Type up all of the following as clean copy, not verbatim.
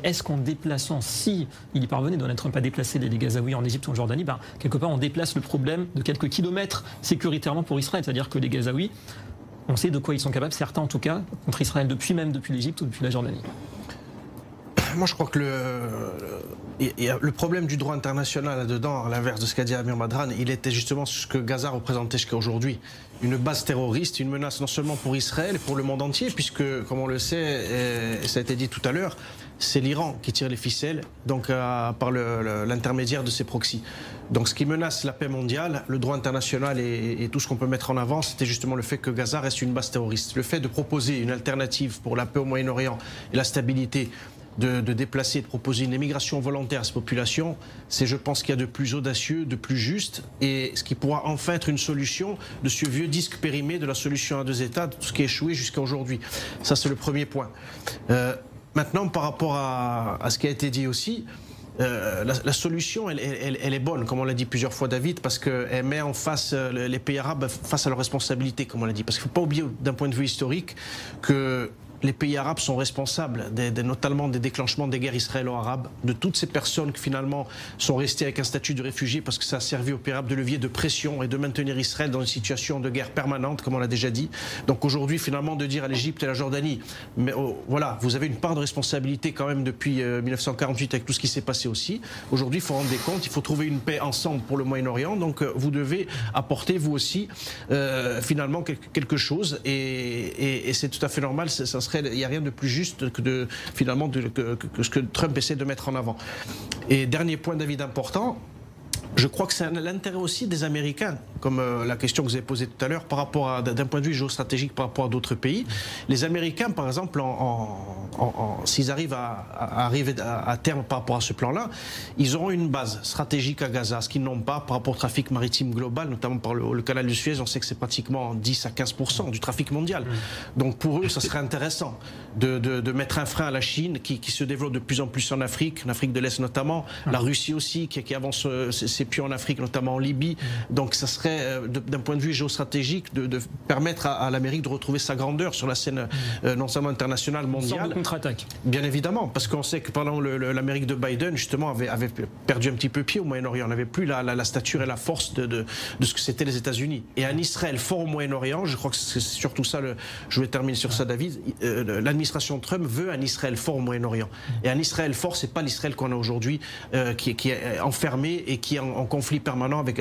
Est-ce qu'en déplaçant, si il y parvenait, Donald Trump a déplacé les Gazaouis en Égypte ou en Jordanie, quelque part on déplace le problème de quelques kilomètres sécuritairement pour Israël. C'est-à-dire que les Gazaouis, on sait de quoi ils sont capables, certains en tout cas, contre Israël depuis l'Égypte ou depuis la Jordanie. Moi, je crois que le problème du droit international là-dedans, à l'inverse de ce qu'a dit Amir Madran, il était justement ce que Gaza représentait jusqu'à aujourd'hui. Une base terroriste, une menace non seulement pour Israël, et pour le monde entier, puisque, comme on le sait, et ça a été dit tout à l'heure, c'est l'Iran qui tire les ficelles, donc par l'intermédiaire de ses proxys. Donc ce qui menace la paix mondiale, le droit international et tout ce qu'on peut mettre en avant, c'était justement le fait que Gaza reste une base terroriste. Le fait de proposer une alternative pour la paix au Moyen-Orient et la stabilité, de déplacer, de proposer une émigration volontaire à cette population, c'est, je pense, qu'il y a de plus audacieux, de plus juste, et ce qui pourra enfin être une solution de ce vieux disque périmé de la solution à deux États, de tout ce qui a échoué jusqu'à aujourd'hui. Ça, c'est le premier point. Maintenant, par rapport à ce qui a été dit aussi, la solution, elle est bonne, comme on l'a dit plusieurs fois, David, parce qu'elle met en face les pays arabes face à leurs responsabilités, comme on l'a dit. Parce qu'il ne faut pas oublier, d'un point de vue historique, que les pays arabes sont responsables, notamment des déclenchements des guerres israélo-arabes, de toutes ces personnes qui finalement sont restées avec un statut de réfugié parce que ça a servi au pays arabe de levier de pression et de maintenir Israël dans une situation de guerre permanente, comme on l'a déjà dit. Donc aujourd'hui, finalement, de dire à l'Égypte et à la Jordanie, mais voilà, vous avez une part de responsabilité quand même depuis 1948 avec tout ce qui s'est passé aussi. Aujourd'hui, il faut rendre des comptes, il faut trouver une paix ensemble pour le Moyen-Orient. Donc vous devez apporter, vous aussi, finalement, quelque chose. Et c'est tout à fait normal, il n'y a rien de plus juste que ce que Trump essaie de mettre en avant. Et dernier point, David, important, je crois que c'est l'intérêt aussi des Américains, comme la question que vous avez posée tout à l'heure, par rapport d'un point de vue géostratégique par rapport à d'autres pays. Les Américains, par exemple, s'ils arrivent à arriver à terme par rapport à ce plan-là, ils auront une base stratégique à Gaza, ce qu'ils n'ont pas par rapport au trafic maritime global, notamment par le canal de Suez. On sait que c'est pratiquement 10 à 15% du trafic mondial. Donc pour eux, ça serait intéressant de mettre un frein à la Chine, qui se développe de plus en plus en Afrique de l'Est notamment, la Russie aussi, qui avance ses pions en Afrique, notamment en Libye. Donc ça serait, d'un point de vue géostratégique, de permettre à l'Amérique de retrouver sa grandeur sur la scène non seulement internationale, mondiale. Une sorte de contre-attaque. Bien évidemment, parce qu'on sait que pendant l'Amérique de Biden, justement, avait perdu un petit peu pied au Moyen-Orient. On n'avait plus la stature et la force de ce que c'était les États-Unis. Et un Israël fort au Moyen-Orient, je crois que c'est surtout ça, je vais terminer sur ça, David, l'administration Trump veut un Israël fort au Moyen-Orient. Et un Israël fort, c'est pas l'Israël qu'on a aujourd'hui, qui est enfermé et qui est en conflit permanent avec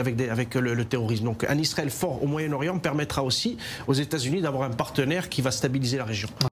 le terrorisme. Donc un Israël fort au Moyen-Orient permettra aussi aux États-Unis d'avoir un partenaire qui va stabiliser la région.